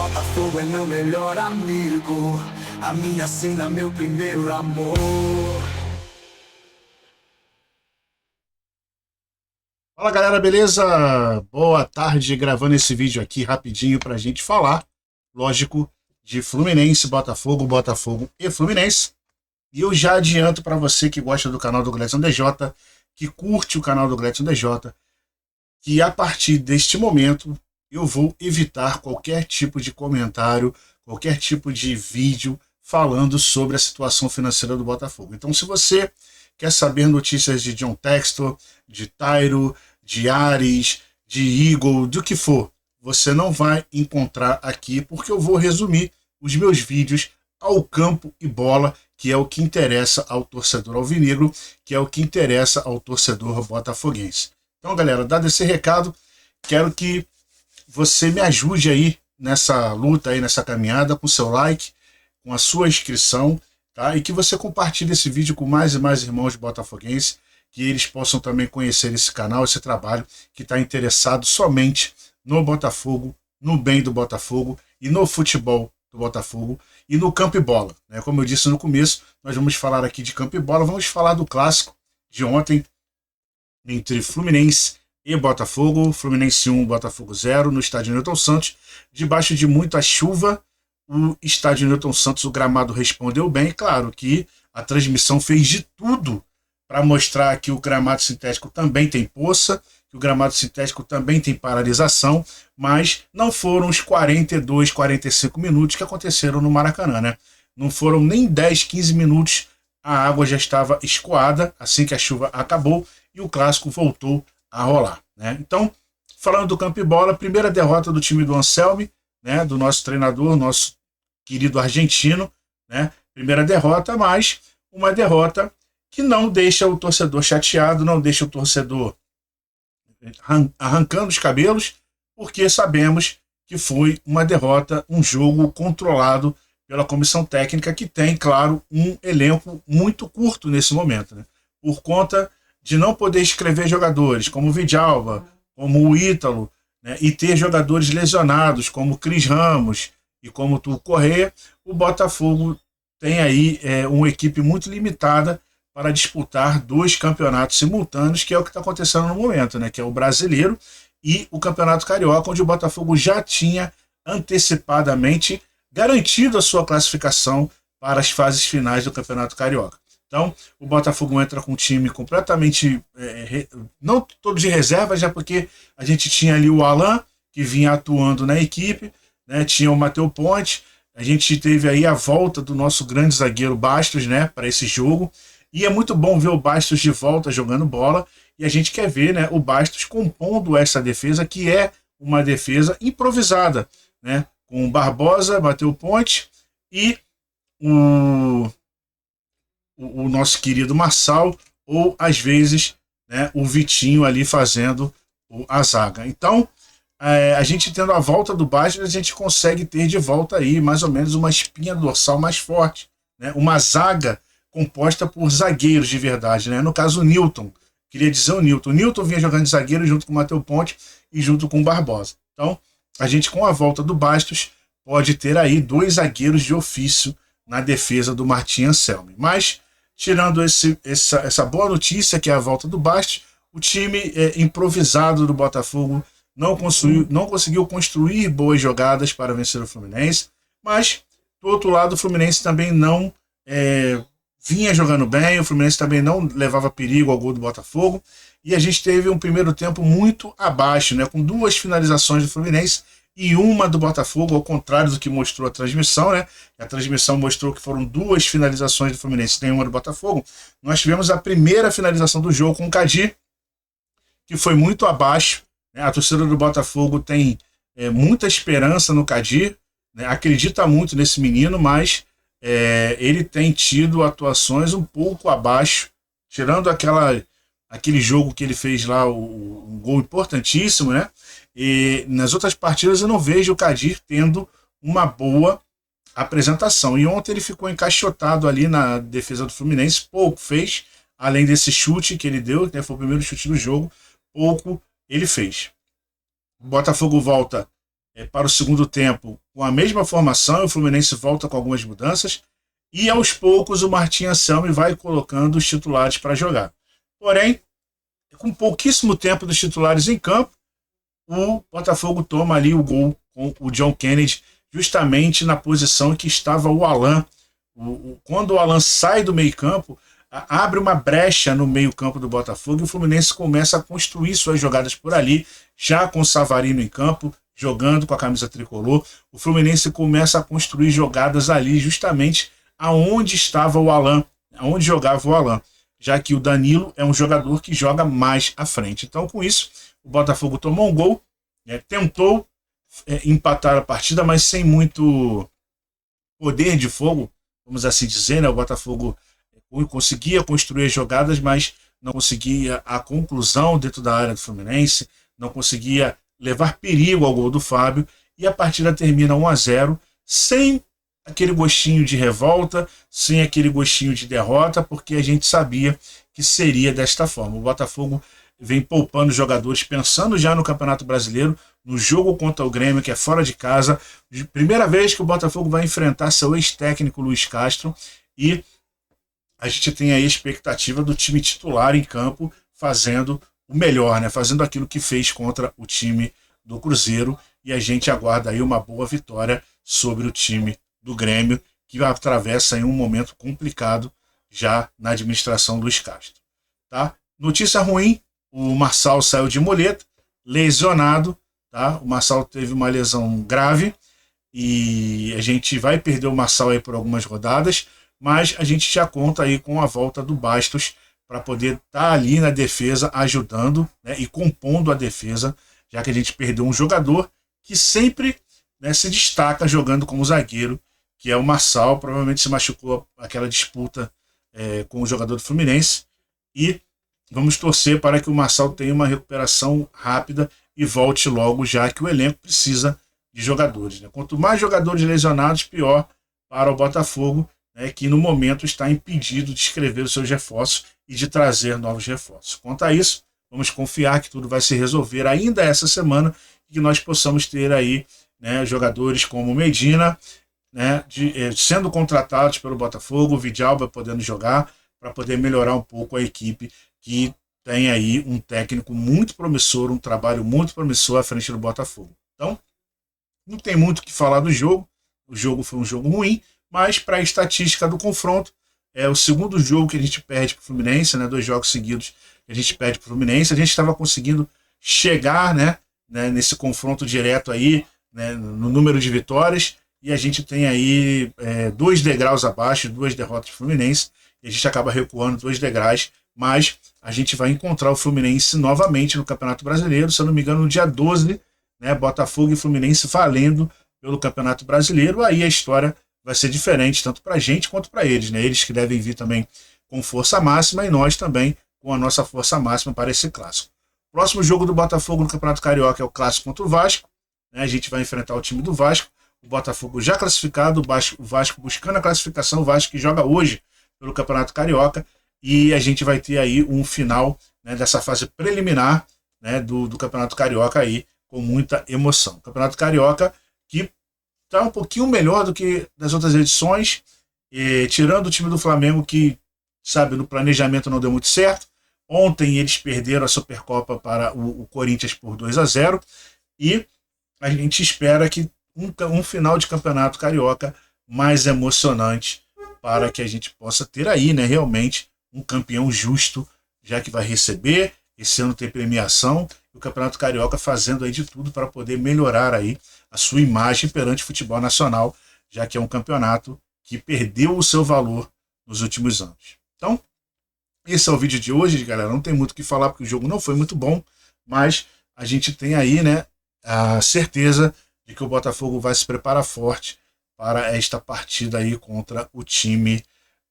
Botafogo é meu melhor amigo, a minha sina, meu primeiro amor. Fala galera, beleza? Boa tarde, gravando esse vídeo aqui rapidinho pra gente falar, lógico, de Fluminense, Botafogo, Botafogo e Fluminense. E eu já adianto pra você que gosta do canal do Gleison DJ, que curte o canal do Gleison DJ, que a partir deste momento eu vou evitar qualquer tipo de comentário, qualquer tipo de vídeo falando sobre a situação financeira do Botafogo. Então, se você quer saber notícias de John Textor, de Tairo, de Ares, de Eagle, do que for, você não vai encontrar aqui, porque eu vou resumir os meus vídeos ao campo e bola, que é o que interessa ao torcedor alvinegro, que é o que interessa ao torcedor botafoguense. Então, galera, dado esse recado, quero que você me ajude aí nessa luta, aí nessa caminhada, com seu like, com a sua inscrição, tá? E que você compartilhe esse vídeo com mais e mais irmãos botafoguenses, que eles possam também conhecer esse canal, esse trabalho, que está interessado somente no Botafogo, no bem do Botafogo e no futebol do Botafogo e no campo e bola, né? Como eu disse no começo, nós vamos falar aqui de campo e bola, vamos falar do clássico de ontem, entre Fluminense e Botafogo, Fluminense 1, Botafogo 0, no estádio Newton Santos, debaixo de muita chuva. O estádio Newton Santos, o gramado respondeu bem, claro que a transmissão fez de tudo para mostrar que o gramado sintético também tem poça, que o gramado sintético também tem paralisação, mas não foram os 42, 45 minutos que aconteceram no Maracanã, né? Não foram nem 10, 15 minutos, a água já estava escoada assim que a chuva acabou e o clássico voltou a rolar, né? Então, falando do campo e bola, primeira derrota do time do Anselmi, né, do nosso treinador, nosso querido argentino, né? Primeira derrota, mas uma derrota que não deixa o torcedor chateado, não deixa o torcedor arrancando os cabelos, porque sabemos que foi uma derrota, um jogo controlado pela comissão técnica, que tem, claro, um elenco muito curto nesse momento, né? Por conta de não poder escrever jogadores como o Vidalba, como o Ítalo, né, e ter jogadores lesionados como o Cris Ramos e como o Túlio Corrêa, o Botafogo tem aí uma equipe muito limitada para disputar dois campeonatos simultâneos, que é o que está acontecendo no momento, né, que é o Brasileiro e o Campeonato Carioca, onde o Botafogo já tinha antecipadamente garantido a sua classificação para as fases finais do Campeonato Carioca. Então, o Botafogo entra com um time completamente, não todo de reserva, já porque a gente tinha ali o Alan, que vinha atuando na equipe, né? Tinha o Matheus Ponte, a gente teve aí a volta do nosso grande zagueiro Bastos, né, para esse jogo, e é muito bom ver o Bastos de volta jogando bola, e a gente quer ver, né, o Bastos compondo essa defesa, que é uma defesa improvisada, né, com o Barbosa, Matheus Ponte e o nosso querido Marçal, ou às vezes, né, o Vitinho ali fazendo a zaga. Então, a gente tendo a volta do Bastos, a gente consegue ter de volta aí mais ou menos uma espinha dorsal mais forte, né, uma zaga composta por zagueiros de verdade, né? No caso o Newton, queria dizer o Newton. O Newton vinha jogando de zagueiro junto com o Matheus Ponte e junto com o Barbosa. Então, a gente com a volta do Bastos pode ter aí dois zagueiros de ofício na defesa do Martim Anselmi. Mas, tirando essa boa notícia, que é a volta do Bastos, o time improvisado do Botafogo não conseguiu construir boas jogadas para vencer o Fluminense, mas, do outro lado, o Fluminense também não vinha jogando bem, o Fluminense também não levava perigo ao gol do Botafogo, e a gente teve um primeiro tempo muito abaixo, né, com duas finalizações do Fluminense e uma do Botafogo, ao contrário do que mostrou a transmissão, né? A transmissão mostrou que foram duas finalizações do Fluminense, nenhuma do Botafogo. Nós tivemos a primeira finalização do jogo com o Kadir, que foi muito abaixo, né? A torcida do Botafogo tem muita esperança no Kadir, né? Acredita muito nesse menino, mas ele tem tido atuações um pouco abaixo, tirando aquele jogo que ele fez lá, um gol importantíssimo, né? E nas outras partidas eu não vejo o Kadir tendo uma boa apresentação. E ontem ele ficou encaixotado ali na defesa do Fluminense, pouco fez, além desse chute que ele deu, né? Foi o primeiro chute do jogo, pouco ele fez. O Botafogo volta para o segundo tempo com a mesma formação, o Fluminense volta com algumas mudanças, e aos poucos o Martim Anselmi vai colocando os titulares para jogar. Porém, com pouquíssimo tempo dos titulares em campo, o Botafogo toma ali o gol com o John Kennedy, justamente na posição que estava o Alan. Quando o Alan sai do meio-campo, abre uma brecha no meio-campo do Botafogo e o Fluminense começa a construir suas jogadas por ali, já com o Savarino em campo, jogando com a camisa tricolor. O Fluminense começa a construir jogadas ali, justamente aonde estava o Alan, aonde jogava o Alan, já que o Danilo é um jogador que joga mais à frente. Então, com isso, o Botafogo tomou um gol, tentou empatar a partida, mas sem muito poder de fogo, vamos assim dizer, né? O Botafogo conseguia construir jogadas, mas não conseguia a conclusão dentro da área do Fluminense, não conseguia levar perigo ao gol do Fábio, e a partida termina 1-0, sem aquele gostinho de revolta, sem aquele gostinho de derrota, porque a gente sabia que seria desta forma. O Botafogo vem poupando jogadores, pensando já no Campeonato Brasileiro, no jogo contra o Grêmio, que é fora de casa. Primeira vez que o Botafogo vai enfrentar seu ex-técnico Luiz Castro, e a gente tem aí a expectativa do time titular em campo fazendo o melhor, né? Fazendo aquilo que fez contra o time do Cruzeiro, e a gente aguarda aí uma boa vitória sobre o time do Grêmio, que atravessa em um momento complicado já na administração do Luiz Castro. Tá? Notícia ruim, o Marçal saiu de muleta, lesionado, tá? O Marçal teve uma lesão grave e a gente vai perder o Marçal aí por algumas rodadas, mas a gente já conta aí com a volta do Bastos para poder estar ali na defesa ajudando, né, e compondo a defesa, já que a gente perdeu um jogador que sempre, né, se destaca jogando como zagueiro, que é o Marçal. Provavelmente se machucou aquela disputa com o jogador do Fluminense, e vamos torcer para que o Marçal tenha uma recuperação rápida e volte logo, já que o elenco precisa de jogadores, né? Quanto mais jogadores lesionados, pior para o Botafogo, né, que no momento está impedido de escrever os seus reforços e de trazer novos reforços. Quanto a isso, vamos confiar que tudo vai se resolver ainda essa semana e que nós possamos ter aí, né, jogadores como Medina, né, sendo contratados pelo Botafogo, o Vidalba podendo jogar, para poder melhorar um pouco a equipe, que tem aí um técnico muito promissor, um trabalho muito promissor à frente do Botafogo. Então, não tem muito o que falar do jogo. O jogo foi um jogo ruim, mas para a estatística do confronto, é o segundo jogo que a gente perde para o Fluminense, né, 2 jogos seguidos que a gente perde para o Fluminense. A gente estava conseguindo chegar, né, nesse confronto direto aí, né, no número de vitórias, e a gente tem aí 2 degraus abaixo, 2 derrotas do Fluminense, e a gente acaba recuando 2 degraus, mas a gente vai encontrar o Fluminense novamente no Campeonato Brasileiro, se eu não me engano, no dia 12, né, Botafogo e Fluminense valendo pelo Campeonato Brasileiro. Aí a história vai ser diferente, tanto para a gente quanto para eles, né? Eles que devem vir também com força máxima, e nós também com a nossa força máxima para esse clássico. Próximo jogo do Botafogo no Campeonato Carioca é o clássico contra o Vasco, né? A gente vai enfrentar o time do Vasco, o Botafogo já classificado, o Vasco buscando a classificação, o Vasco que joga hoje pelo Campeonato Carioca, e a gente vai ter aí um final, né, dessa fase preliminar, né, do Campeonato Carioca aí, com muita emoção. Campeonato Carioca que está um pouquinho melhor do que das outras edições, tirando o time do Flamengo, que, sabe, no planejamento não deu muito certo. Ontem eles perderam a Supercopa para o Corinthians por 2-0, e a gente espera que um final de Campeonato Carioca mais emocionante, para que a gente possa ter aí, né, realmente um campeão justo, já que vai receber, esse ano tem premiação, e o Campeonato Carioca fazendo aí de tudo para poder melhorar aí a sua imagem perante o futebol nacional, já que é um campeonato que perdeu o seu valor nos últimos anos. Então, esse é o vídeo de hoje, galera. Não tem muito o que falar, porque o jogo não foi muito bom, mas a gente tem aí, né, a certeza de que o Botafogo vai se preparar forte para esta partida aí contra o time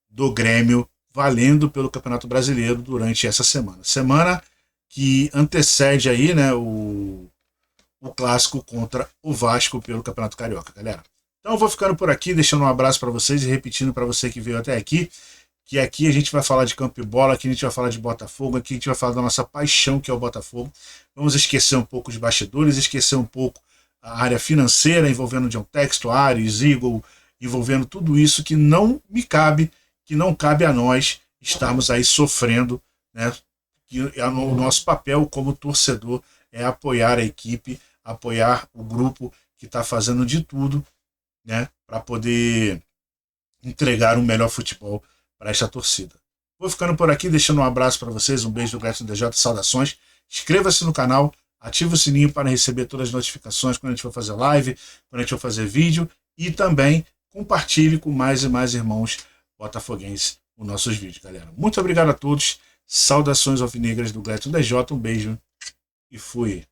do Grêmio, valendo pelo Campeonato Brasileiro durante essa semana. Semana que antecede aí, né, o clássico contra o Vasco pelo Campeonato Carioca, galera. Então eu vou ficando por aqui, deixando um abraço para vocês e repetindo para você que veio até aqui, que aqui a gente vai falar de campo e bola, aqui a gente vai falar de Botafogo, aqui a gente vai falar da nossa paixão, que é o Botafogo. Vamos esquecer um pouco os bastidores, esquecer um pouco a área financeira, envolvendo John Textor, Ares, Eagle, envolvendo tudo isso que não me cabe, que não cabe a nós estarmos aí sofrendo, né? Que o nosso papel como torcedor é apoiar a equipe, apoiar o grupo que está fazendo de tudo, né, para poder entregar um melhor futebol para esta torcida. Vou ficando por aqui, deixando um abraço para vocês, um beijo do Gleison DJ, saudações. Inscreva-se no canal, ative o sininho para receber todas as notificações quando a gente for fazer live, quando a gente for fazer vídeo, e também compartilhe com mais e mais irmãos botafoguenses os nossos vídeos, galera. Muito obrigado a todos, saudações alvinegras do Gleison DJ, um beijo e fui.